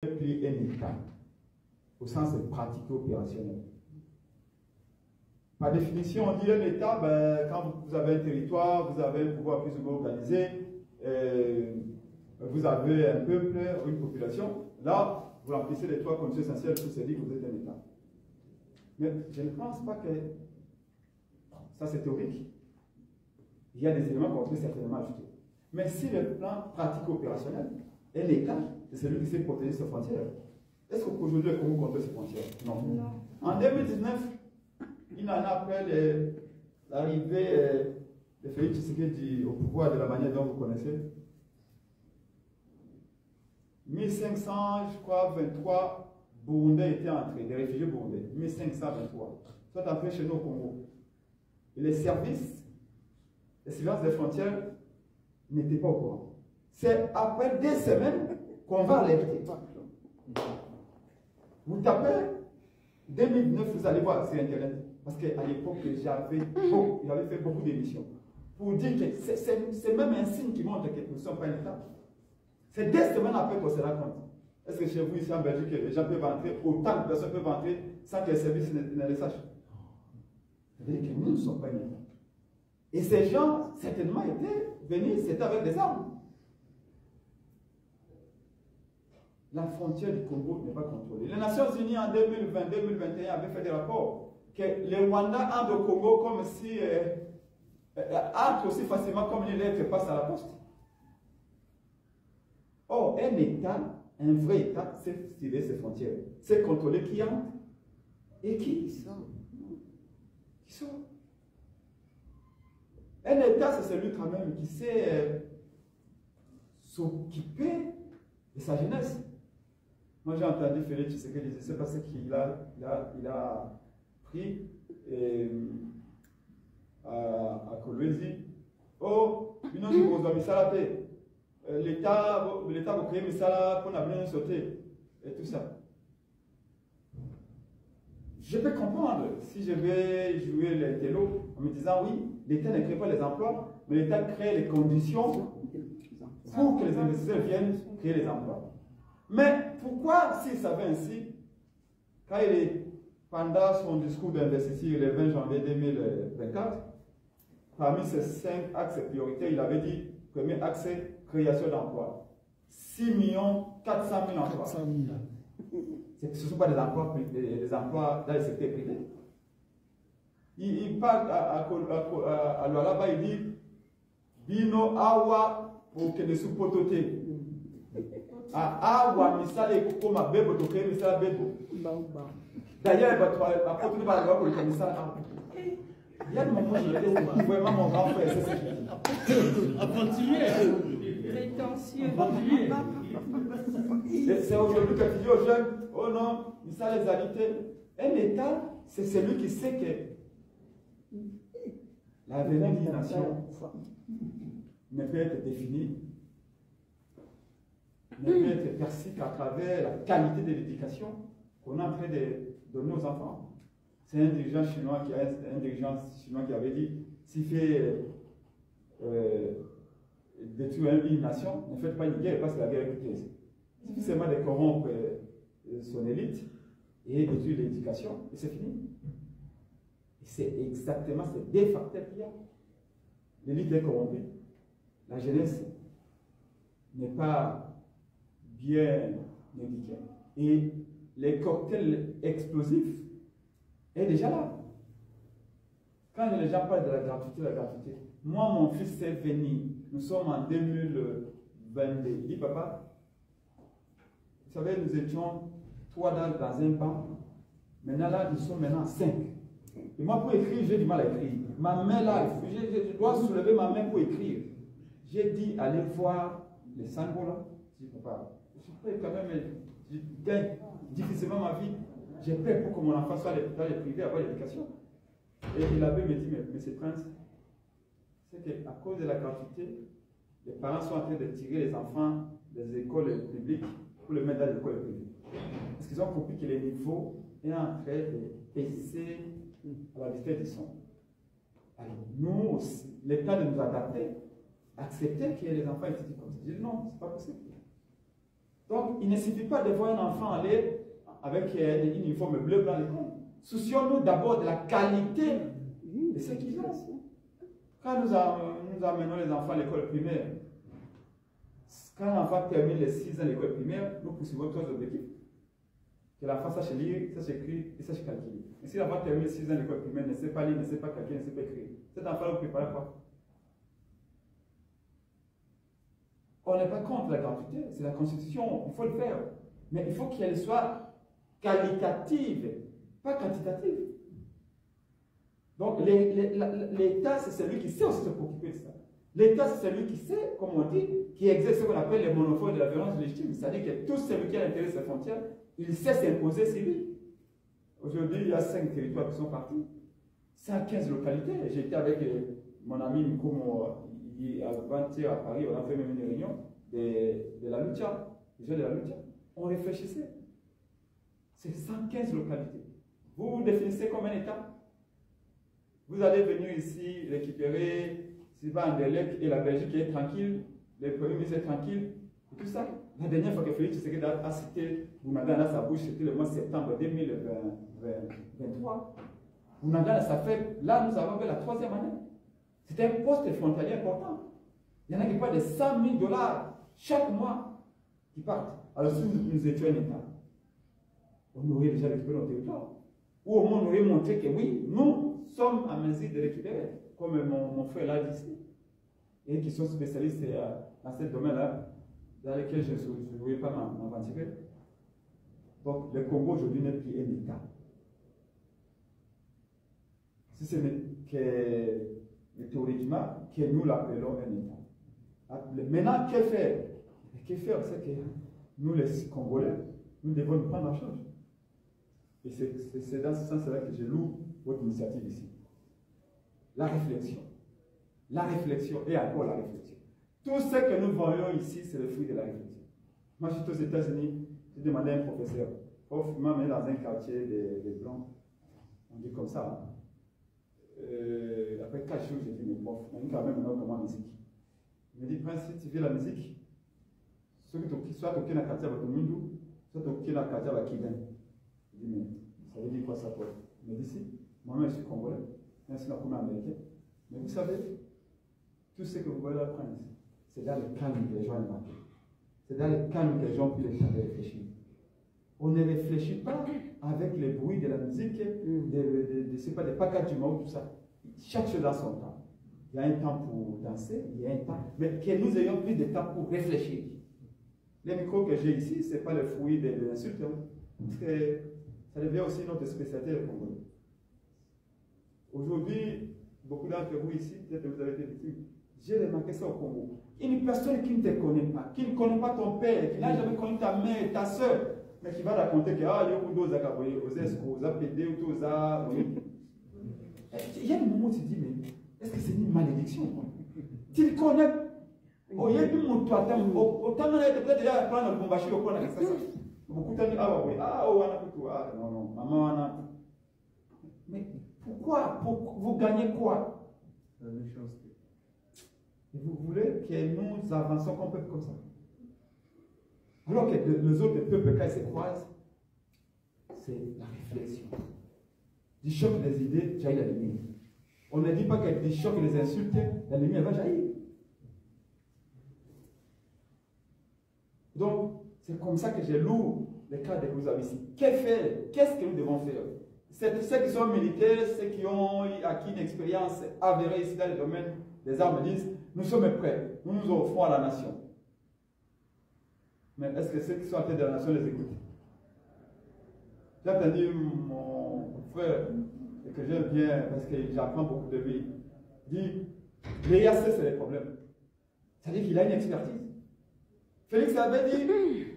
plus un État, au sens pratico-opérationnel. Par définition, on dit un État, ben, quand vous avez un territoire, vous avez un pouvoir plus ou moins organisé, vous avez un peuple, une population, là, vous remplissez les trois conditions essentielles pour se dire que vous êtes un État. Mais je ne pense pas que ça c'est théorique. Il y a des éléments qu'on peut certainement ajouter. Mais si le plan pratico-opérationnel est l'État, c'est celui qui sait protéger ses frontières. Est-ce qu'aujourd'hui le Congo contrôle ses frontières? Non. En 2019, une année après l'arrivée de Félix Tshisekedi au pouvoir de la manière dont vous connaissez, 1500, je crois, 23 Burundais étaient entrés, des réfugiés burundais, 1523, sont entrés chez nous au Congo. Et les services de surveillance des frontières n'étaient pas au courant. C'est après des semaines qu'on va alerter. Vous tapez 2009, vous allez voir sur Internet. Parce qu'à l'époque, j'avais fait beaucoup d'émissions. Pour dire que c'est même un signe qui montre que nous ne sommes pas un État. C'est des semaines après qu'on se rend compte. Est-ce que chez vous, ici en Belgique, les gens peuvent entrer, autant de personnes peuvent entrer sans que les services ne le sachent? C'est-à-dire que nous ne sommes pas un État. Et ces gens, certainement, étaient venus, c'était avec des armes. La frontière du Congo n'est pas contrôlée. Les Nations Unies en 2020-2021 avaient fait des rapports que les Rwandais entrent au Congo comme si entrent aussi facilement comme les lettres passent à la poste. Or, un État, un vrai État, c'est tirer ses frontières, c'est contrôler qui entre et qui sort. Qui sort. Un État, c'est celui quand même qui sait s'occuper de sa jeunesse. Moi, j'ai entendu Félix Tshisekedi dire, c'est parce qu'il a pris à Kolwezi, oh, une autre chose, l'État va créer ça pour bien sauter et tout ça. Je peux comprendre si je vais jouer les télos en me disant oui, l'État ne crée pas les emplois, mais l'État crée les conditions pour que les investisseurs viennent créer les emplois. Mais pourquoi, s'il savait ainsi, quand il est pendant son discours d'investiture le 20 janvier 2024, parmi ces 5 axes prioritaires, il avait dit, premier axe, création d'emplois. 6 400 000 emplois. Ce ne sont pas des emplois dans le secteur privé. Il parle à Lualaba, il dit, Bino Awa pour que ne sous pototé. Awa misale kukoma bebo to créer misala bebo. D'ailleurs, il y a des moments où je dis vraiment mon grand frère, c'est ce qu'il dit. À continuer. C'est aujourd'hui que tu dis aux jeunes, oh non, ça les alités. Un État, c'est celui qui sait que l'avenir d'une nation ne peut être défini, ne peut être perçu qu'à travers la qualité de l'éducation qu'on est en train de donner aux enfants. C'est un dirigeant chinois qui avait dit, s'il fait détruire une nation, ne faites pas une guerre parce que la guerre est coûteuse. Il suffit seulement de corrompre son élite et détruire l'éducation, et c'est fini. C'est exactement ces deux facteurs qu'il y a. L'élite est corrompue, la jeunesse n'est pas bien éduquée, et les cocktails explosifs est déjà là. Quand les gens parlent de la gratuité, moi, mon fils est venu, nous sommes en 2022, il dit, papa, vous savez, nous étions 3 dans un banc, maintenant là, nous sommes maintenant 5. Et moi, pour écrire, j'ai du mal à écrire. Ma main là, je dois soulever ma main pour écrire. J'ai dit, allez voir les sangos là. Je dis, papa, je suis prêt quand même, je gagne difficilement ma vie. J'ai peur pour que mon enfant soit dans les privés, avoir l'éducation. Et l'abbé me dit, mais c'est Prince, c'est qu'à cause de la gratuité, les parents sont en train de tirer les enfants des écoles publiques pour les mettre dans les écoles privées. Parce qu'ils ont compris que le niveau est en train de baisser à la vitesse du son. Alors, nous aussi, l'État de nous adapter, accepter que les enfants étudient comme ça. Je dis non, c'est pas possible. Donc, il ne suffit pas de voir un enfant aller avec un uniforme bleu blanc à l'école. Soucions-nous d'abord de la qualité de ce qu'ils ont. Quand nous amenons les enfants à l'école primaire, quand l'enfant termine les 6 ans à l'école primaire, nous poursuivons trois objectifs. Que l'enfant sache lire, sache écrire et sache calculer. Et si l'enfant termine les 6 ans à l'école primaire, ne sait pas lire, ne sait pas calculer, ne sait pas écrire, cet enfant vous prépare quoi? On n'est pas contre la gratuité, c'est la Constitution, il faut le faire. Mais il faut qu'elle soit qualitative, pas quantitative. Donc l'État, c'est celui qui sait aussi se préoccuper de ça. L'État, c'est celui qui sait, comme on dit, qui exerce ce qu'on appelle les monopoles de la violence légitime. C'est-à-dire que tout celui qui a l'intérêt de ses frontières, il sait s'imposer sur lui. Aujourd'hui, il y a 5 territoires qui sont partis. 115 localités. J'étais avec mon ami Mikomo avant-hier à Paris, on a fait même une réunion de la Lucha, des gens de la Lucha. On réfléchissait. C'est 115 localités. Vous vous définissez comme un État. Vous allez venir ici récupérer Sylvain Anderlecht et la Belgique est tranquille, le Premier ministre est tranquille, et tout ça. La dernière fois que Félix Tshisekedi a cité Bounagana à sa bouche, c'était le mois de septembre 2023. Bounagana, ça fait, là nous avons fait la 3e année. C'était un poste frontalier important. Il y en a qui partent de 100 000 $ chaque mois qui partent. Alors si nous étions un État, on aurait déjà récupéré notre territoire. Ou au moins on aurait montré que oui, nous sommes en mesure de récupérer, comme mon frère l'a dit ici, et qui sont spécialistes dans ce domaine-là, dans lequel je ne voulais pas m'aventurer. Donc le Congo aujourd'hui n'est plus un État. Si ce n'est que théoriquement que nous l'appelons un État. Maintenant, que faire? Que faire? C'est que nous, les Congolais, nous devons nous prendre en charge. Et c'est dans ce sens-là que je loue votre initiative ici. La réflexion. La réflexion et encore la réflexion. Tout ce que nous voyons ici, c'est le fruit de la réflexion. Moi, je suis aux États-Unis, j'ai demandé à un professeur. Prof m'a amené dans un quartier des Blancs. On dit comme ça. Hein. Après 4 jours, j'ai dit, mais prof, on dit quand même un autre comment musique. Il me dit, Prince, si tu veux la musique, soit tu es dans le quartier de Mindu, soit tu es dans le quartier de Kiben. Je dis, mais ça veut dire quoi ça, prof? Il me dit, si, moi-même je suis congolais, je suis américain. Mais vous savez, tout ce que vous voyez là, Prince, c'est dans le calme que les gens aiment. C'est dans le calme que les gens puissent réfléchir. On ne réfléchit pas avec le bruit de la musique, des packages du monde, tout ça. Chaque chose a son temps. Il y a un temps pour danser, il y a un temps. Mais que nous ayons plus de temps pour réfléchir. Les micros que j'ai ici, ce n'est pas le fruit de l'insulte. Parce que ça devient aussi notre spécialité le Congo. Aujourd'hui, beaucoup d'entre vous ici, peut-être que vous avez été victimes. J'ai remarqué ça au Congo. Une personne qui ne te connaît pas, qui ne connaît pas ton père, qui n'a jamais connu ta mère, ta soeur, mais qui va raconter que il y a des moments où tu te dis, mais est-ce que c'est une malédiction? Tu le connais. Au lieu de mon toit, autant on a peut-être déjà prendre le bombachi au coin de ça. Beaucoup de gens disent, non, non, maman, mais pourquoi? Vous gagnez quoi? La méchanceté. Et vous voulez que nous avancions comme peuple comme ça? Alors que les autres peuples, quand ils se croisent, c'est la réflexion. Du choc des idées, jaillit la lumière. On ne dit pas que du choc des insultes, la lumière va jaillir. Donc, c'est comme ça que je loue le cas de vous ici. Que faire? Qu'est-ce que nous devons faire? Ceux qui sont militaires, ceux qui ont acquis une expérience avérée ici dans le domaine des armes disent, nous sommes prêts, nous nous offrons à la nation. Mais est-ce que ceux qui sont à la tête de la nation les écoutent? J'ai entendu mon frère, et que j'aime bien parce que j'apprends beaucoup de lui, dit, l'EAC c'est le problème. C'est-à-dire qu'il a une expertise. Félix avait dit,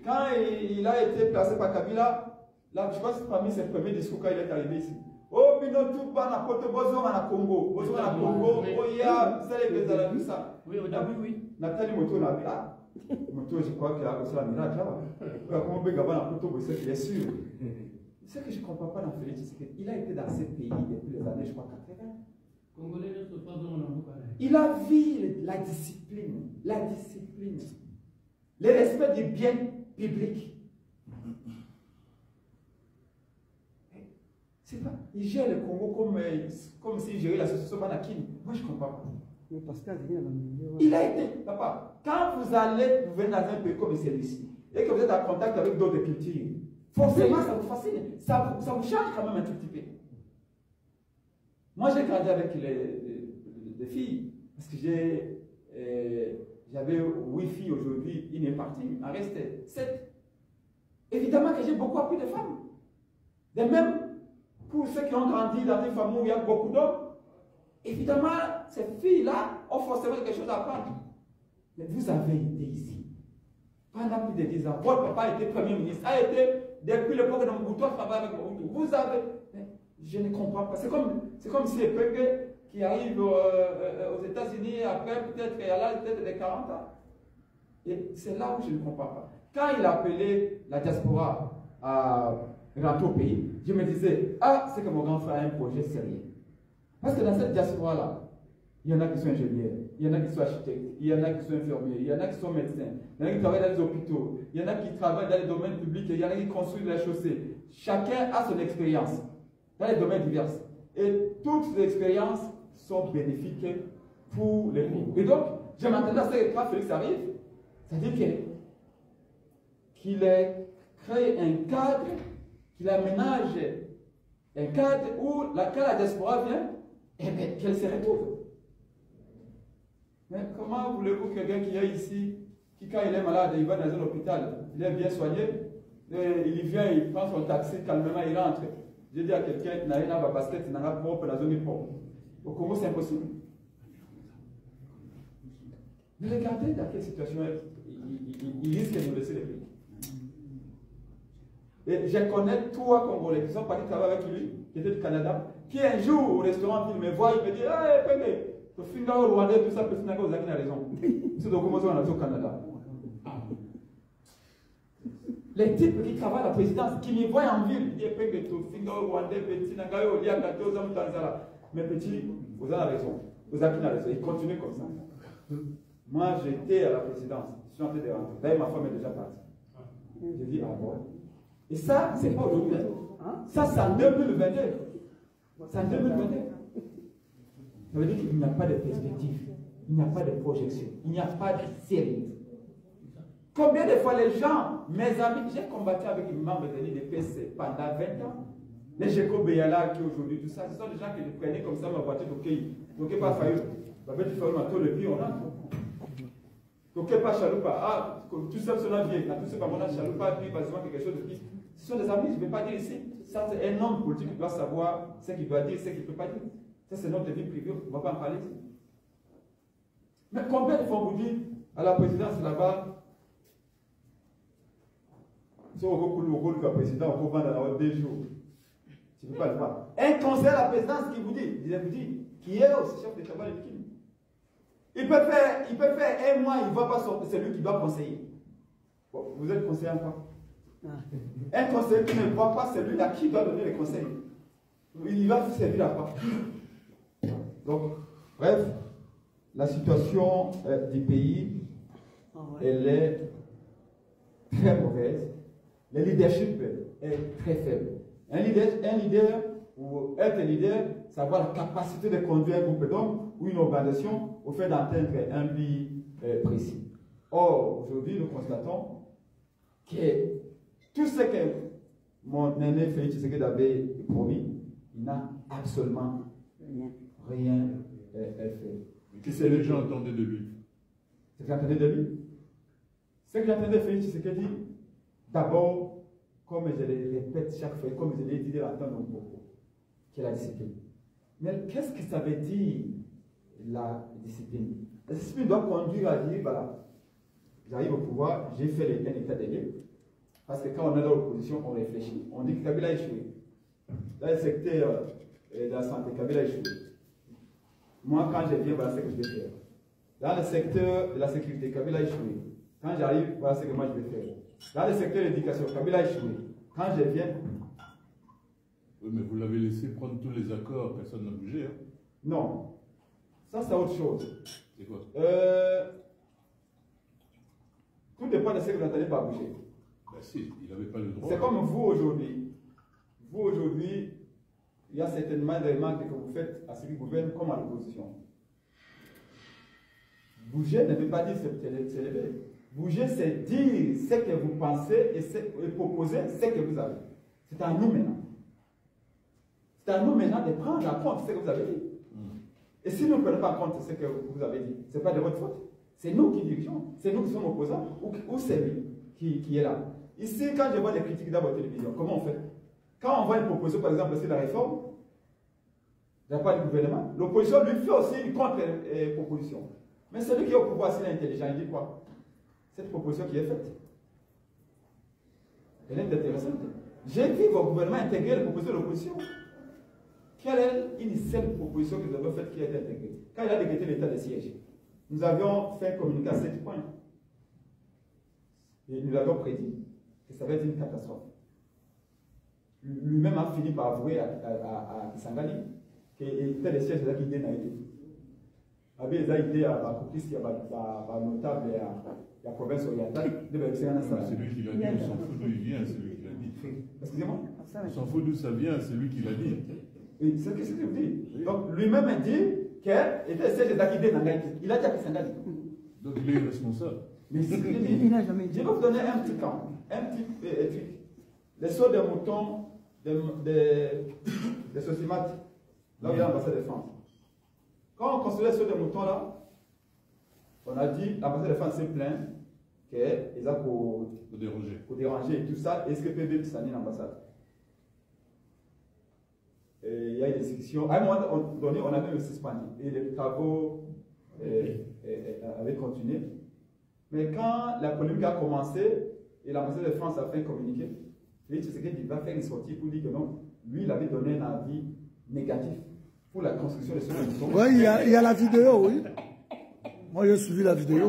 quand il a été placé par Kabila, là, je pense que parmi ses premiers discours quand il est arrivé ici, oh, mais non, tout pas, n'importe quoi, on a Congo, on a Congo, oh, il y a, c'est les gens qui ça. Oui, oui. Nathalie Moto n'a pas. Moto, je crois qu'il a reçu la miracle là. Comment Begaba n'a pas tout c'est qu'il est sûr. Ce que je ne comprends pas dans Félix, c'est qu'il a été dans ces pays depuis les années, je crois, 80. Il a vu la discipline, le respect du bien biblique. C'est pas, il gère le Congo comme s'il gérait l'association Banakine. Moi, je ne comprends pas. Mais Pascal, il a été, papa, quand vous allez gouverner dans un pays comme celui-ci, et que vous êtes en contact avec d'autres cultures, forcément, ça vous fascine. Ça vous change quand même un tout petit peu. Moi, j'ai grandi avec les filles, parce que j'avais 8 filles aujourd'hui, une est partie, il en reste 7. Évidemment que j'ai beaucoup appris de femmes. De même, pour ceux qui ont grandi dans une famille où il y a beaucoup d'hommes, évidemment, ces filles-là ont forcément quelque chose à apprendre. Mais vous avez été ici. Pendant plus de 10 ans, votre papa était Premier ministre, a été, depuis l'époque de Mobutu, travaillé avec Mobutu. Vous avez... Mais je ne comprends pas. C'est comme si les peuples qui arrivent aux États-Unis après peut-être il y a là peut-être des 40 ans. Et c'est là où je ne comprends pas. Quand il a appelé la diaspora à rentrer au pays, je me disais, ah, c'est que mon grand frère a un projet sérieux. Parce que dans cette diaspora-là, il y en a qui sont ingénieurs, il y en a qui sont architectes, il y en a qui sont infirmiers, il y en a qui sont médecins, il y en a qui travaillent dans les hôpitaux, il y en a qui travaillent dans les domaines publics, il y en a qui construisent les chaussées. Chacun a son expérience dans les domaines divers. Et toutes ces expériences sont bénéfiques pour les pays. Et donc, je m'attendais à ce que quand Félix arrive, c'est-à-dire qu'il ait créé un cadre, qu'il aménage un cadre où quand la diaspora vient, eh bien, qu'elle se retrouve. Mais comment voulez-vous que quelqu'un qui est ici, qui quand il est malade, il va dans un hôpital, il est bien soigné, il vient, il prend son taxi, calmement, il rentre. Je dis à quelqu'un qui n'a rien à voir basket, il n'a pas propre dans une propre. Au Congo, c'est impossible. Mais regardez dans quelle situation il risque de nous laisser les pays. Et je connais 3 Congolais qui sont partis travailler avec lui, qui étaient du Canada, qui un jour au restaurant, il me voit, il me dit, ah, Penge, le film au Rwandais, tout ça, personne n'a raison. C'est donc comment on a au Canada. Les types qui travaillent à la présidence, qui me voient en ville, ils disent, Penge, tout film au Rwandais, petit, Nangayo, Liagato, Tanzala. Mais petit, vous avez raison. Vous avez raison. Ils continuent comme ça. Moi, j'étais à la présidence. Je suis en train de rentrer. D'ailleurs, ma femme est déjà partie. J'ai dit, ah bon. Et ça, c'est pas aujourd'hui. Ça, c'est en 2022. C'est en 2022. Ça veut dire qu'il n'y a pas de perspective. Il n'y a pas de projection. Il n'y a pas de série. Combien de fois les gens, mes amis, j'ai combattu avec une membre de l'IDPC pendant 20 ans. Les Géco Béala qui aujourd'hui, tout ça, ce sont des gens qui le prenaient comme ça, ma voiture d'Okei. Donc, pas Fayou. La bête du Fayou, tout le pays, on a. Donc, pas Chaloupa. Ah, tout ça, cela vient. Tout ça, on a Chaloupa, puis, basiquement, quelque chose de plus. Ce sont des amis, je ne vais pas dire ici. Ça, c'est un homme politique qui doit savoir ce qu'il doit dire, ce qu'il ne peut pas dire. Ça, c'est notre vie privée, on ne va pas en parler ici. Mais combien de fois on vous dit à la présidence là-bas, si on veut le rôle du président, on peut vendre dans 2 jours. Tu ne peux pas le voir. Un conseiller à la présidence qui vous dit, qui est aussi chef de travail de Kim. Il peut faire 1 mois, il ne voit pas c'est lui qui doit conseiller. Bon, vous êtes conseiller en quoi? Un conseiller qui ne voit pas, c'est lui à qui doit donner les conseils. Il va vous servir à quoi? Donc, bref, la situation du pays, elle est très mauvaise. Le leadership est très faible. Un leader, ou être leader, c'est avoir la capacité de conduire un groupe d'hommes ou une organisation au fait d'atteindre un but précis. Or, aujourd'hui, nous constatons que tout ce que mon aîné Félix Tshisekedi avait promis, il n'a absolument rien fait. Qu'est-ce que les gens attendaient de lui? Ce que j'attendais de lui, ce que j'attendais de Félix Tshisekedi, d'abord, comme je le répète chaque fois, comme je l'ai dit dans mon propos, qui est la discipline. Mais qu'est-ce que ça veut dire, la discipline? La discipline doit conduire à dire, voilà, j'arrive au pouvoir, j'ai fait un état des lieux. Parce que quand on est dans l'opposition, on réfléchit. On dit que Kabila a échoué. Dans le secteur de la santé, Kabila a échoué. Moi, quand je viens, voilà ce que je vais faire. Dans le secteur de la sécurité, Kabila a échoué. Quand j'arrive, voilà ce que moi je vais faire. Dans le secteur de l'éducation, Kabila a échoué. Quand je viens... Oui, mais vous l'avez laissé prendre tous les accords, personne n'a bougé. Hein? Non. Ça, c'est autre chose. C'est quoi? Tout dépend de ce que vous n'entendez pas bouger. Ben si, il n'avait pas le droit. C'est comme vous aujourd'hui. Vous aujourd'hui, il y a certainement des remarques que vous faites à ceux qui gouvernent comme à l'opposition. Bouger ne veut pas dire s'élever. Bouger, c'est dire ce que vous pensez et proposer ce que vous avez. C'est à nous maintenant. C'est à nous maintenant de prendre en compte ce que vous avez dit. Et si nous ne prenons pas en compte ce que vous avez dit, ce n'est pas de votre faute. C'est nous qui dirigeons. C'est nous qui sommes opposants. Ou c'est lui qui est là. Ici, quand je vois des critiques dans votre télévision, comment on fait? Quand on voit une proposition, par exemple, sur la réforme, de la part du gouvernement, l'opposition lui fait aussi une contre-proposition. Mais celui qui est au pouvoir, s'il est intelligent, il dit quoi? Cette proposition qui est faite, elle est intéressante. J'ai vu vos gouvernements intégrer les propositions de l'opposition. Quelle est une seule proposition que nous avons faite qui a été intégrée? Quand il a décrété l'état de siège, nous avions fait un communiqué à 7 points. Et nous avions prédit que ça va être une catastrophe. Lui-même a fini par avouer à Kisangani que l'état de siège est qui est naïf. Avec les idées à la copie, il y a notable et la province orientale. C'est lui qui l'a dit, on s'en fout d'où il vient, c'est lui qui l'a dit. Excusez-moi. On s'en fout d'où ça vient, c'est lui qui l'a dit. Oui, c'est ce que je vous dis. Donc lui-même a dit que l'état de siège est acquitté dans Haïti. Il a dit à Kisangani. Donc il est responsable. Mais il n'a jamais dit. Je vais vous donner un petit camp, un petit truc. Les sauts des moutons, des socimates, là où il y a l'ambassade de France. Quand on construisait les sauts des moutons là, on a dit, l'ambassade de France s'est plaint qu'ils ont pour déranger et tout ça, est-ce que PB s'en est l'ambassade? Il y a une discussion. À un moment donné, on avait le suspendu et les travaux avaient continué. Mais quand la polémique a commencé et l'ambassade de France a fait un communiqué, Félix Tshisekedi va faire une sortie pour dire que non, lui, il avait donné un avis négatif pour la construction de ce moutons. Oui, il y a la vidéo, oui. Moi, j'ai suivi la vidéo.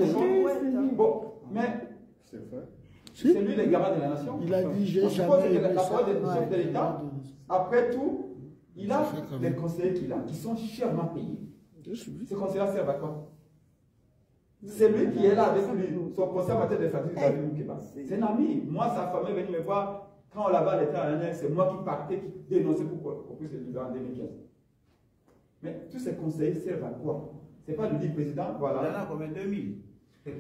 Bon, mais c'est lui le garant de la nation. Il a dit, j'ai jamais que la parole du chef de l'État, après tout, il a des conseillers qu'il a, qui sont chèrement payés. Ces conseillers servent à quoi? C'est lui qui est là avec lui, son conseiller en matière de fatigue, c'est un ami. Moi, sa famille est venue me voir. Quand on l'a l'état à l'année, c'est moi qui partais, qui dénonçais pour qu'on puisse le livrer en 2015. Mais tous ces conseillers servent à quoi? C'est pas de dire président, voilà. Il y en a combien? 2000? Je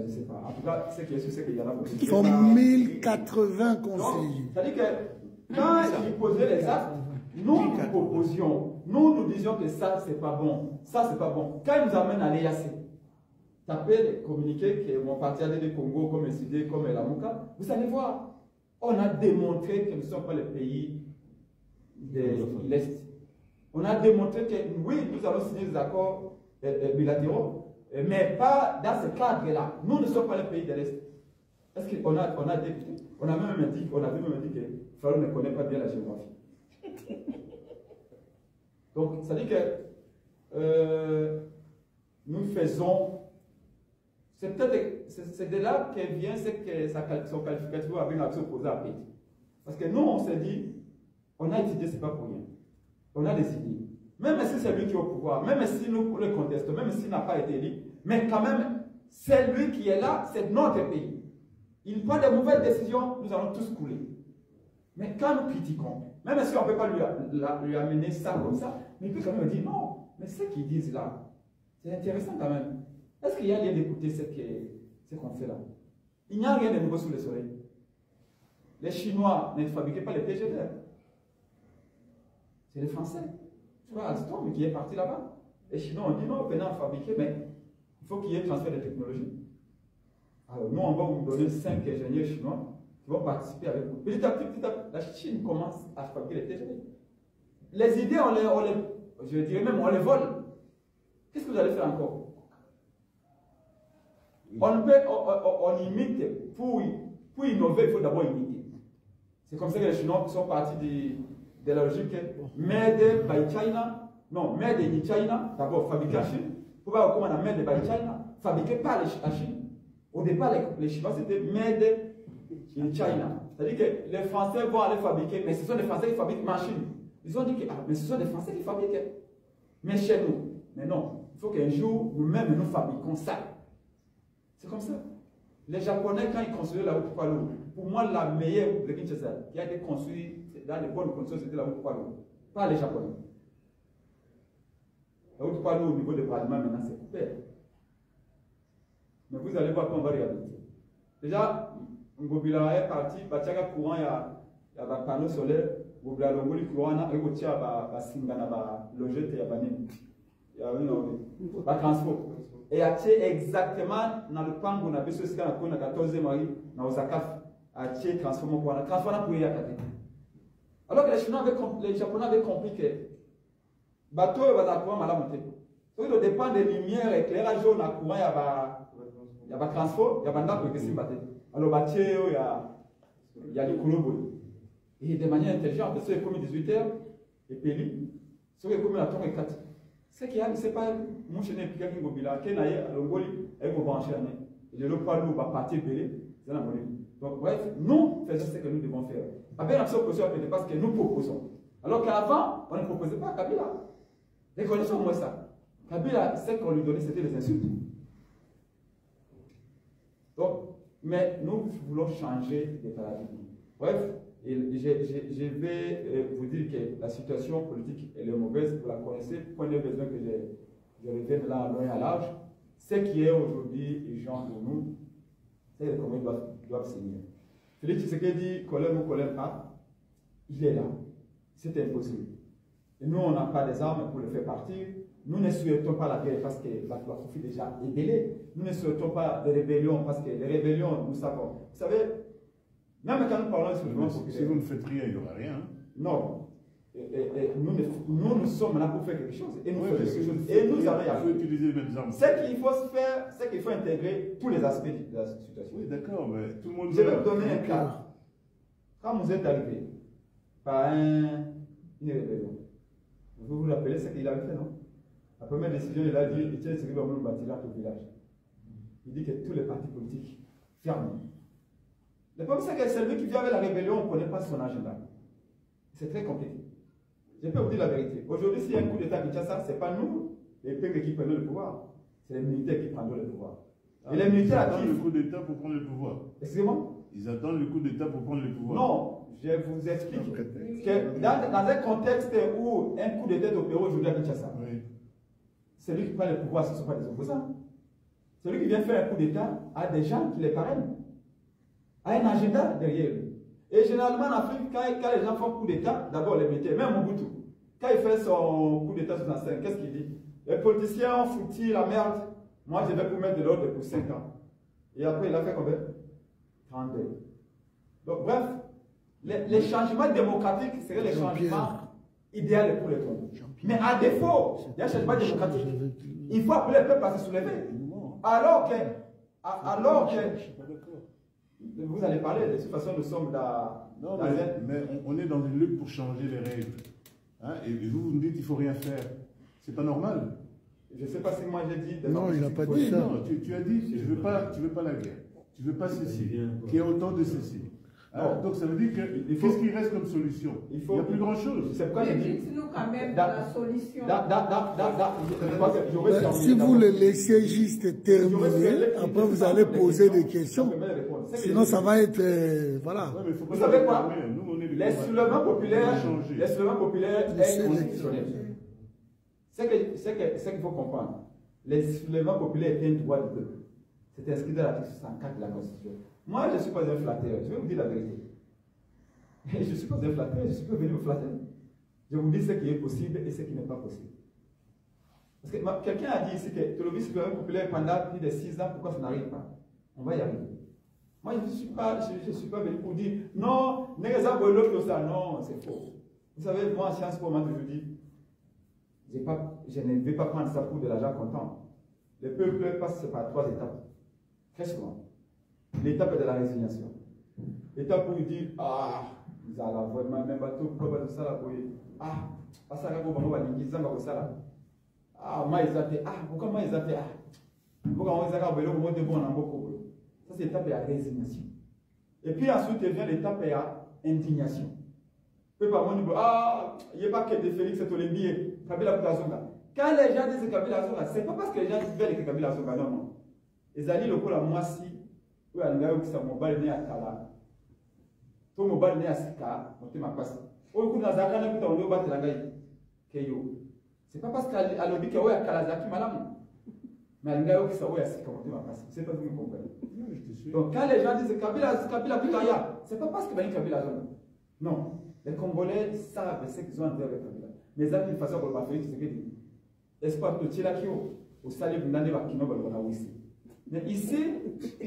ne sais pas. En tout cas, ce qui est sûr, c'est qu'il y en a beaucoup. Ils sont 1080 conseillers. C'est-à-dire que quand ils posaient les actes, nous proposions, nous disions que ça, c'est pas bon. Ça, c'est pas bon. Quand ils nous amènent à l'EAC, tapez les communiqués que mon parti a dit Congo, comme SID, comme Elamuka, vous allez voir. On a démontré que nous ne sommes pas le pays de l'Est. On a démontré que oui, nous allons signer des accords bilatéraux, mais pas dans ce cadre-là. Nous ne sommes pas le pays de l'Est. Est-ce qu'on a député? On avait même dit que Faro ne connaît pas bien la géographie. Donc, ça dit que nous faisons. C'est de là que vient son qualificatif avec une action opposée à Péti. Parce que nous, on s'est dit, on a étudié, ce n'est pas pour rien. On a décidé. Même si c'est lui qui est au pouvoir, même si nous le contestons, même s'il n'a pas été élu, mais quand même, c'est lui qui est là, c'est notre pays. Il prend de mauvaises décisions, nous allons tous couler. Mais quand nous critiquons, même si on ne peut pas lui amener ça comme ça, mais il peut quand même dire non, mais ce qu'ils disent là, c'est intéressant quand même. Est-ce qu'il y a lieu d'écouter ce qu'on fait là? Il n'y a rien de nouveau sous le soleil. Les Chinois ne fabriquaient pas les TGV. C'est les Français. Tu vois, Alstom qui est parti là-bas. Les Chinois ont dit non, venez en fabriquer, mais il faut qu'il y ait transfert de technologie. Alors nous, on va vous donner 5 ingénieurs chinois qui vont participer avec vous. Petit à petit, la Chine commence à fabriquer les TGV. Les idées, je dirais même, on les vole. Qu'est-ce que vous allez faire encore? On imite, pour innover, il faut d'abord imiter. C'est comme ça que les Chinois sont partis de la logique Made by China, non, Made in China, d'abord fabriqué en Chine. Pour voir comment on a Made by China, fabriqué par la Chine. Au départ, les Chinois c'était Made in China. C'est-à-dire que les Français vont aller fabriquer, mais ce sont les Français qui fabriquent machines. Ils ont dit que mais ce sont les Français qui fabriquent. Mais chez nous, mais non, il faut qu'un jour, nous-mêmes, nous fabriquons ça. C'est comme ça. Les Japonais, quand ils construisaient la route Poilu, pour moi, la meilleure route de Kinshasa qui a été construite dans les bonnes conditions, c'était la route Poilu. Pas les Japonais. La route Poilu au niveau de Bradman, maintenant, c'est coupé. Mais vous allez voir qu'on va réhabiliter. Déjà, Ngobila est parti, Batiaga courant, il y a un panneau solaire, Ngobila Longoli courant, il y a un Singana, logette, il y a un transport. Et il y a exactement dans le pan où on a besoin de 14e mari, dans Osaka, il y a transformé pour y aller. Alors que les Japonais avaient compris que le bateau va courant à la montée. Donc, il dépend des lumières, éclairage jaune à courant, il y a un transport, il y a un bateau qui s'est battu. Alors, il y a les couleurs. Et de manière intelligente, parce que c'est comme 18h, et puis, c'est comme la tour et 4. Ce qui a, c'est pas mon chien qui a mobile, qui est l'ongoli, et qu'on va enchaîner. Et le pas nous va partir belé, c'est la monnaie. Donc, bref, nous faisons ce que nous devons faire. Avec la opposition, parce que nous proposons. Alors qu'avant, on ne proposait pas à Kabila. Reconnaissons-moi ça. Kabila, ce qu'on lui donnait, c'était des insultes. Donc, mais nous voulons changer de paradigme. Bref, je vais vous dire que la situation politique elle est mauvaise, vous la connaissez. Point de besoin que je revienne là loin à l'âge. Ce qui est aujourd'hui urgent pour nous, c'est comment ils doivent signer. Félix Tshisekedi, colère ou colère pas, il est là. C'est impossible. Et nous, on n'a pas des armes pour le faire partir. Nous ne souhaitons pas la guerre parce que la conflit déjà est délai. Nous ne souhaitons pas des rébellions parce que les rébellions, nous savons. Vous savez, même quand nous parlons de ce mouvement populaire. Si vous ne faites rien, il n'y aura rien. Hein? Non. Nous sommes là pour faire quelque chose. Et nous faisons quelque chose. Et nous allons y arriver. Il faut utiliser les mêmes armes. Ce qu'il faut faire, c'est qu'il faut intégrer tous les aspects de la situation. Oui, d'accord, mais tout le monde. Je vais vous donner un cas. Quand vous êtes arrivé par une rébellion, vous vous rappelez ce qu'il avait fait, non? La première décision, il a dit, il tient ce qu'il va nous bâtir au village. Il dit que tous les partis politiques ferment. Le problème, c'est que celui qui vient avec la rébellion, on ne connaît pas son agenda. C'est très compliqué. Je peux vous dire la vérité. Aujourd'hui, s'il y a un coup d'État qui tient ça, ce n'est pas nous, les peuples qui prennent le pouvoir. C'est les militaires qui prennent le pouvoir. Et les militaires attendent le coup d'État pour prendre le pouvoir. Excusez-moi? Ils attendent le coup d'État pour prendre le pouvoir. Non, je vous explique que dans un contexte où un coup d'État est opéré aujourd'hui à Kinshasa, oui. Celui qui prend le pouvoir, ce ne sont pas des opposants. Celui qui vient faire un coup d'État a des gens qui les parrainent, a un agenda derrière lui. Et généralement en Afrique, quand les gens font coup d'État, d'abord les militaires, même Mobutu, quand il fait son coup d'État 65, qu'est-ce qu'il dit? Les politiciens ont foutu la merde, moi je vais vous mettre de l'ordre pour 5 ans. Et après il a fait combien? 32. Donc bref, les changements démocratiques seraient les changements idéal pour les peuples. Mais à défaut, il y a un changement démocratique. Il faut appeler le peuple à se soulever. Alors que vous allez parler, de toute façon, nous sommes dans mais on est dans une lutte pour changer les règles. Hein? Et vous me dites qu'il ne faut rien faire. C'est pas normal. Je ne sais pas si moi j'ai dit... Non, il n'a pas dit ça. Non, tu as dit, tu ne veux pas la guerre. Tu ne veux pas ceci. Qu'il y ait autant de ceci. Ah, donc ça veut dire que qu'est-ce qui reste comme solution? Il n'y a plus grand chose. C'est pourquoi dites-nous quand même la solution. Si vous le laissez juste terminer, après vous allez poser des questions. Sinon ça va être... voilà. Ouais, vous savez quoi? Les soulèvements populaires est constitutionnel. C'est qu'il faut comprendre. Les soulèvements populaires est un droit du peuple. C'est inscrit dans l'article 64 de la Constitution. Moi, je ne suis pas un flatteur. Je vais vous dire la vérité. Je ne suis pas un flatteur. Je ne suis pas venu vous flatter. Je vous dis ce qui est possible et ce qui n'est pas possible. Parce que quelqu'un a dit ici que le soulèvement populaire pendant plus de 6 ans, pourquoi ça n'arrive pas? On va y arriver. Moi, je ne suis pas venu pour dire non, non, c'est faux. Vous savez, moi, en sciences pour moi, je dis, je ne vais pas prendre ça pour de l'argent comptant. Le peuple passe par 3 étapes. Très souvent. L'étape de la résignation. L'étape où il dit, ah, vous allez vraiment même bateau, pourquoi pas ça là pour ah, ça là pour va l'inguiser, va ça là. Ah, moi ils étaient, ah, pourquoi moi ils étaient, ah, pourquoi moi ils étaient, comment de bon en beaucoup. Ça c'est l'étape de la résignation. Et puis ensuite vient l'étape de la indignation. Peu par moi, ah, il n'y a pas que de Félix et Olimbier, Kabila Kazonga. Quand les gens disent Kabila Zonga, ce n'est pas parce que les gens veulent que Kabila Zonga, non, non. Ils allaient le coup la moissi, oyo alinga yokisa mobali ne akala to mobali ne asika motema pasi oyo kuna azalaka na kuta onde obatela ngai ke yo c'est pas parce qu'alobi ke oyo akala azalaki malamu mais alinga yokisa oyo asika motema pasi c'est pas vous me comprenez. Donc quand les gens disent Kabila Kutaya, c'est pas parce que ben Kabila zone. Non, les Congolais savent ce qu'ils ont à dire avec Kabila. Mais ça, d'une façon, on va faire ce que dit. Espoir de Tchilakio, au salut de Nande Bakino, on a aussi. Mais ici,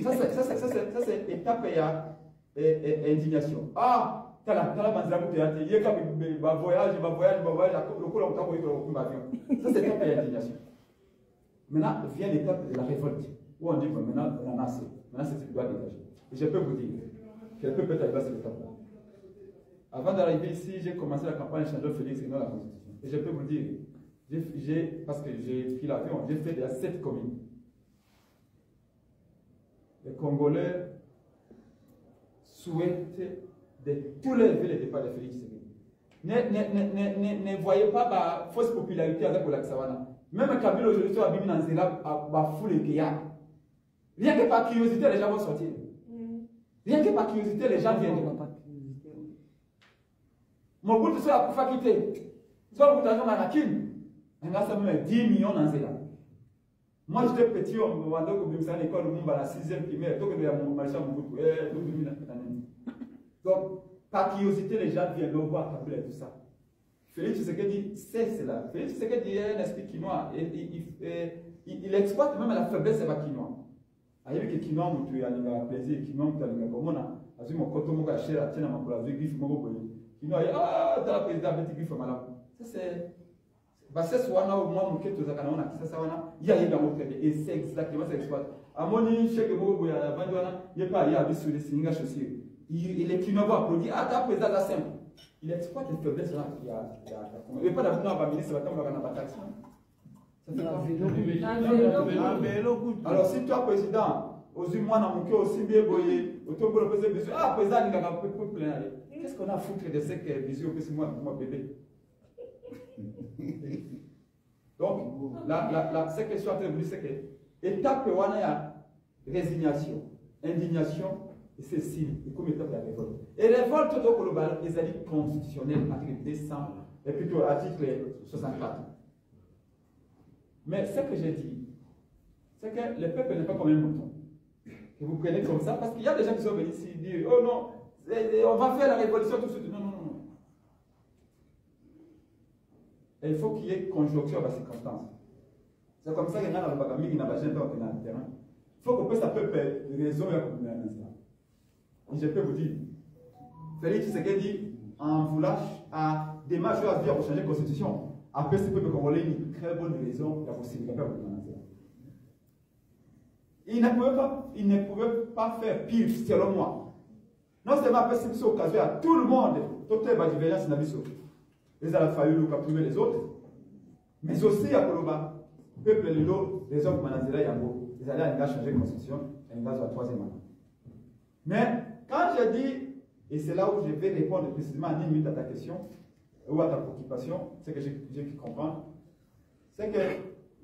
ça c'est étape et indignation. Ah, t'as la manzila Kutaya, il y a un voyage, le coup, on t'a envoyé pour l'avion. Ça c'est étape et indignation. Maintenant, vient l'étape de la révolte, où on dit que maintenant, on en a assez. Maintenant, c'est ce qui doit dégager. Et je peux vous dire, quelqu'un peut arriver à cette étape-là. Avant d'arriver ici, j'ai commencé la campagne Chandler Félix et non la Constitution. Et je peux vous dire, parce que j'ai pris l'avion, j'ai fait déjà 7 communes. Les Congolais souhaitent de tous les villes le départ de Félix Tshisekedi. Ne voyez pas la fausse popularité avec la Sawana. Même Kabila aujourd'hui, tu as mis dans Zéla, à foule et qu'il y a. Rien que par curiosité, les gens vont sortir. Rien que par curiosité, les gens viennent. Mon bout de ça, pour faire quitter. Soit le bout d'argent dans la Kim, on a ça même 10 millions dans Zéla. Moi, j'étais petit, on me demandait que je suis à l'école, on m'a la 6e primaire, donc il y a mon marché à mon bout. Donc, par curiosité, les gens viennent le voir, Kabila et tout ça. Félix Tshisekedi, c'est cela. Félix Tshisekedi est un esprit quinois. Il exploite même la faiblesse des quinois. Ayebi ke kinoa mutu ya linga plaisir kinoa mutu alinga komona azui mokoto moko achera tena makolo azui griffe moko boye kinoa ya tala président beti griffe malamu ça c'est basse wana au moins muke tozaka na wana kisasa wana ya yeba mo très bien et c'est exactement ça exploite amoni cheke moko boye ya bandi wana yepa ya bisu de singa chaussure il est kinoa va produire ta président la simple il exploite les faiblesses là il y a pas d'avoir ba ministre batamba na bataxe. Alors, si toi, président, aux humains, aussi bien boyé, autour de président, ah, président, il a un peu plein. Qu'est-ce qu'on a à foutre de ce que visio que c'est moi, bébé? Donc, ce que je suis en train de vous dire, c'est que étape one, il y a résignation, indignation, et c'est signe, et comme étape de la révolte. Et révolte, donc, global, les alliés constitutionnels, article 200, et plutôt article 64. Mais ce que j'ai dit, c'est que le peuple n'est pas comme un mouton. Que vous prenez comme ça, parce qu'il y a des gens qui sont venus ici dire oh non, on va faire la révolution tout de suite. Non. Et il faut qu'il y ait conjonction à la circonstance. C'est comme ça qu'il y a dans le Bagami qui n'a pas jamais dans le terrain. Il faut qu'on puisse un peu raison et accompagner un instant. Et je peux vous dire, Félix Tshisekedi, en voulant à démarcher à dire pour changer la constitution, après, ce peuple congolais une très bonne raison la possibilité de faire il ne pouvait pas faire pire, selon moi. Non seulement après cette occasion à tout le monde, toute la divergence n'a pas les a fallu nous capturer les autres, mais aussi à Koloba, le peuple de l'eau, les hommes Manazela Yango, ils allaient changer de constitution, et ils vont à 3e mandat. Mais quand je dis, et c'est là où je vais répondre précisément à 10 minutes à ta question, ou à ta préoccupation, c'est que j'ai pu comprendre, c'est que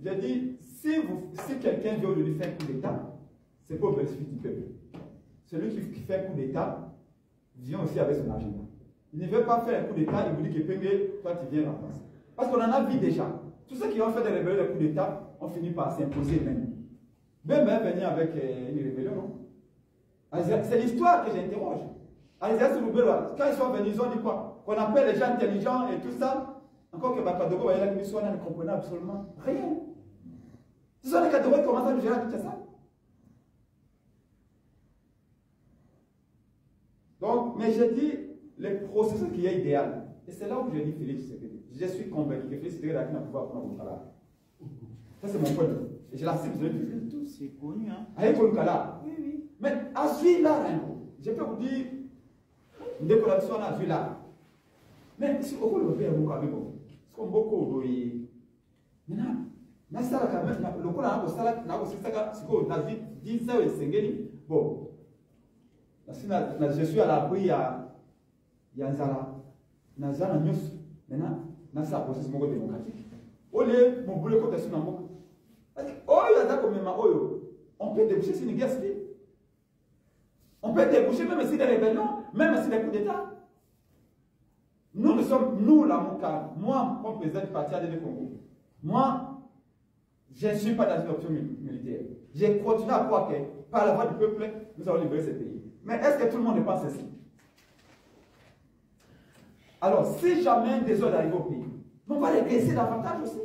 j'ai dit, si quelqu'un veut lui faire un coup d'État, c'est pour le bénéfice du peuple. Celui qui fait un coup d'État vient aussi avec son agenda. Il ne veut pas faire un coup d'État, il vous dit que toi tu viens en place. Parce qu'on en a vu déjà. Tous ceux qui ont fait des rébellions de coup d'État ont fini par s'imposer même. Même venir avec une rébellion, non? C'est l'histoire que j'interroge. Quand ils sont venus, ils ont dit quoi? Qu'on appelle les gens intelligents et tout ça. Encore que Bakadogo, il y a qui ne comprenait absolument rien. Ce sont les Kadogo qui commencent à nous gérer tout ça. Donc, mais j'ai dit, le processus qui est idéal. Et c'est là où je dis Félix Tshisekedi. Je suis convaincu que Félix Tshisekedi a pouvoir prendre le Kala. Ça, c'est mon point de vue. Et je l'accepte, je le dis. Tout c'est connu, hein. Avec le Kala. Oui. Mais à celui-là, je peux vous dire, dès qu'on a besoin à celui-là. Mais si on veut le faire, on va le faire. Comme beaucoup de maintenant, nasala quand même, le coup là, bon, je suis à l'abri à Yanzala, Nazana News, maintenant, Nasa processus démocratique. Au lieu de mon boulot côté sur Namok, on peut déboucher sur une guerre civile. On peut déboucher même si des rébellions, même si des coups d'État. Nous sommes, nous, la Mouka, moi, comme président du parti ADD Congo, moi, je ne suis pas dans une option militaire. J'ai continué à croire que, par la voix du peuple, nous allons libérer ce pays. Mais est-ce que tout le monde pense ainsi? Alors, si jamais des ordres arrivent au pays, on va les baisser davantage aussi.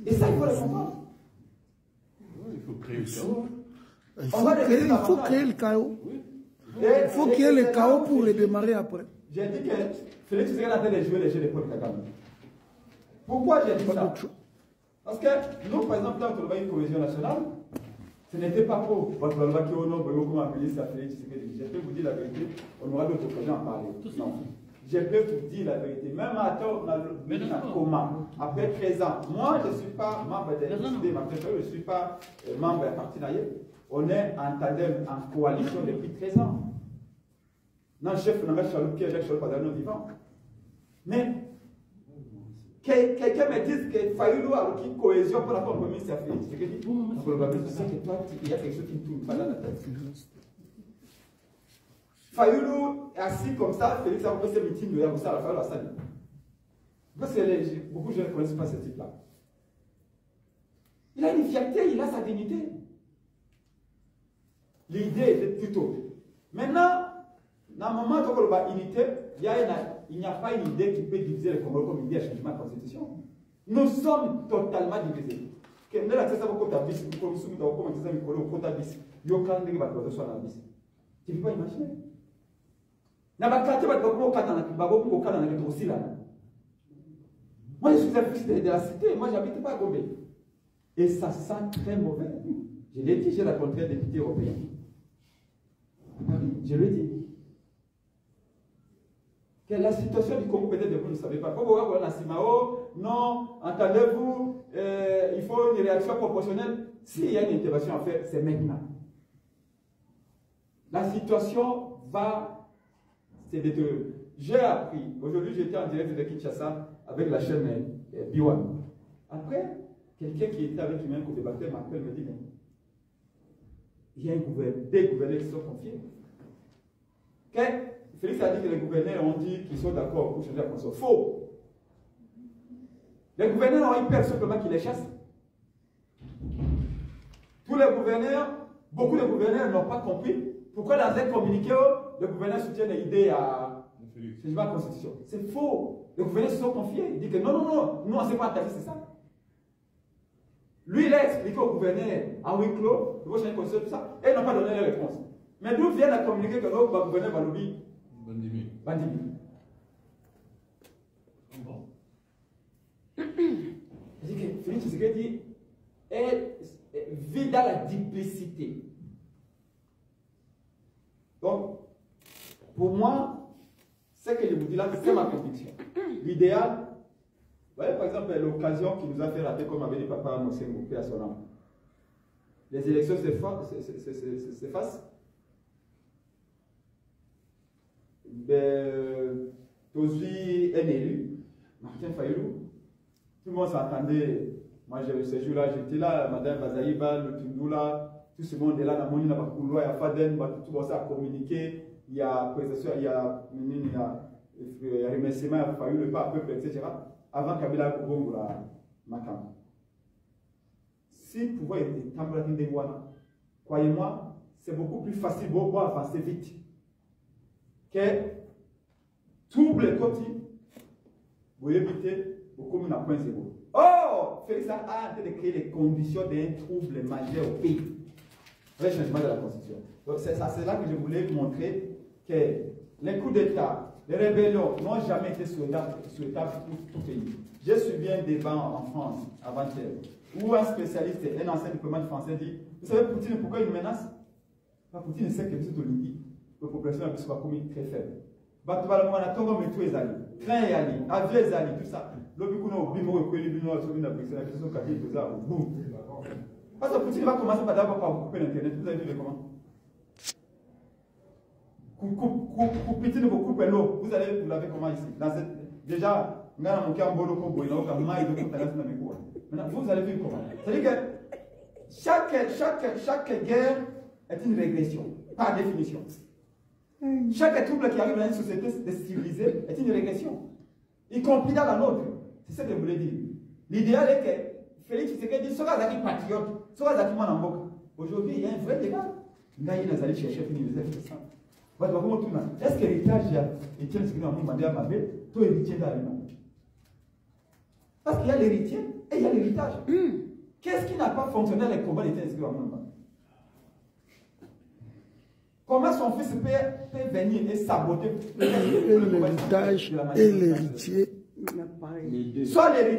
Et ça, il faut le comprendre. Il faut créer le chaos. Il faut créer le chaos. Il faut qu'il y ait le chaos pour redémarrer après. J'ai dit que Félix Tshisekedi a fait jouer les jeux de Paul Kagame. Pourquoi j'ai dit ça? Parce que nous, par exemple, quand on a une cohésion nationale, ce n'était pas pour votre loi qui honore, comment appeler ça Félix Tshisekedi. Je peux vous dire la vérité, on aura d'autres occasions à parler. Non. Je peux vous dire la vérité. Même à tort, on a comment après 13 ans. Moi, je ne suis pas membre de l'UCD, je ne suis pas membre d'un parti naïf. On est en tandem, en coalition depuis 13 ans. Non, le chef n'a pas Chaloupi, Jacques Chaloupi, pas d'un vivant. Mais, quelqu'un me dise que Fayoulou a une cohésion pour la forme de ministre Félix. C'est que dit, il y a quelque chose qui ne tourne pas dans la tête. Fayoulou est assis comme ça, Félix a fait ses meetings de Yaboussa, la Fayoulou a sali. Parce que beaucoup de gens ne connaissent pas ce type-là. Il a une fierté, il a sa dignité. L'idée était plutôt. Maintenant, dans le moment où on a une unité, il n'y a pas une idée qui peut diviser le Congo comme une idée à changement de la Constitution. Nous sommes totalement divisés. Tu ne peux pas imaginer. Moi, je suis un fils de la cité. Moi, je n'habite pas à Gombe. Et ça sent très mauvais. Je l'ai dit, j'ai rencontré un député européen. Je l'ai dit. Que la situation du Congo, peut-être vous ne savez pas. Non, entendez-vous, il faut une réaction proportionnelle. S'il y a une intervention à faire, c'est maintenant. La situation va se détériorer. J'ai appris, aujourd'hui j'étais en direct de Kinshasa avec la chaîne B1. Après, quelqu'un qui était avec lui-même pour débattre m'appelle, me dit, mais il y a des gouverneurs qui sont confiés. Félix a dit que les gouverneurs ont dit qu'ils sont d'accord pour changer la constitution. Faux. Les gouverneurs ont eu peur simplement qui les chassent. Tous les gouverneurs, beaucoup de gouverneurs n'ont pas compris pourquoi dans un communiqué, les gouverneurs soutiennent l'idée à changer la constitution. C'est faux. Les gouverneurs se sont confiés. Ils disent que non, nous on ne s'est pas attaqué, c'est ça. Lui, il a expliqué aux gouverneurs en huis clos, il faut changer la constitution, tout ça, et ils n'ont pas donné la réponse. Mais d'où vient la communiqué que notre gouverneur va nous dire Bandimi. Bon. Je dis que Félix Tshisekedi vit dans la duplicité. Donc, pour moi, ce que je vous dis là, c'est ma conviction. L'idéal, vous voyez par exemple l'occasion qui nous a fait rater, comme avait dit Papa Mosengo, à son âme. Les élections s'effacent. Tozui un élu, Martin Fayoulou. Tout le monde s'attendait. Moi, ce jour-là, j'étais là, Madame Bazaïba, le Tundoula, tout ce monde est là, dans mon île, il y a Faden, tout le monde a communiqué, il y a remerciement à Fayoulou, pas peuple, etc. Avant Kabila Kobongo, la Makam. Si le pouvoir était Tamblatin de Wana, croyez-moi, c'est beaucoup plus facile pour avancer vite que tout le côté, vous évitez beaucoup de point zéro. Oh, Félix a tenté de créer les conditions d'un trouble majeur au pays. Le changement de la Constitution. Donc c'est là que je voulais montrer que les coups d'État, les rébellions n'ont jamais été souhaitables pour tout pays. J'ai suivi un débat en France avant-hier où un spécialiste, un ancien diplomate français dit, vous savez Poutine pourquoi il nous menace? Poutine sait que c'est olympique. La population a besoin de très faible. Train et ali, avion et ali, tout ça. Parce que Poutine va commencer par d'abord par couper l'internet. Vous avez vu comment? Poutine vous coupe l'eau. Vous l'avez comment ici? Déjà, maintenant vous allez vivre comment? C'est-à-dire que chaque guerre est une régression. par définition. Chaque trouble qui arrive dans une société civilisée est une régression, y compris dans la nôtre. C'est ce que je voulais dire. L'idéal est que Félix Tshisekedi soit un patriote, soit un Manamboka. Aujourd'hui, il y a un vrai débat. Il y a chercher université. Est-ce que l'héritage est demandé à Mabé, toi héritier d'Allemand? Parce qu'il y a l'héritier et il y a l'héritage. Qu'est-ce qui n'a pas fonctionné avec les combats d'État inscrits en Allemagne? Comment son fils peut venir et saboter l'héritage et l'héritier? Soit l'héritier.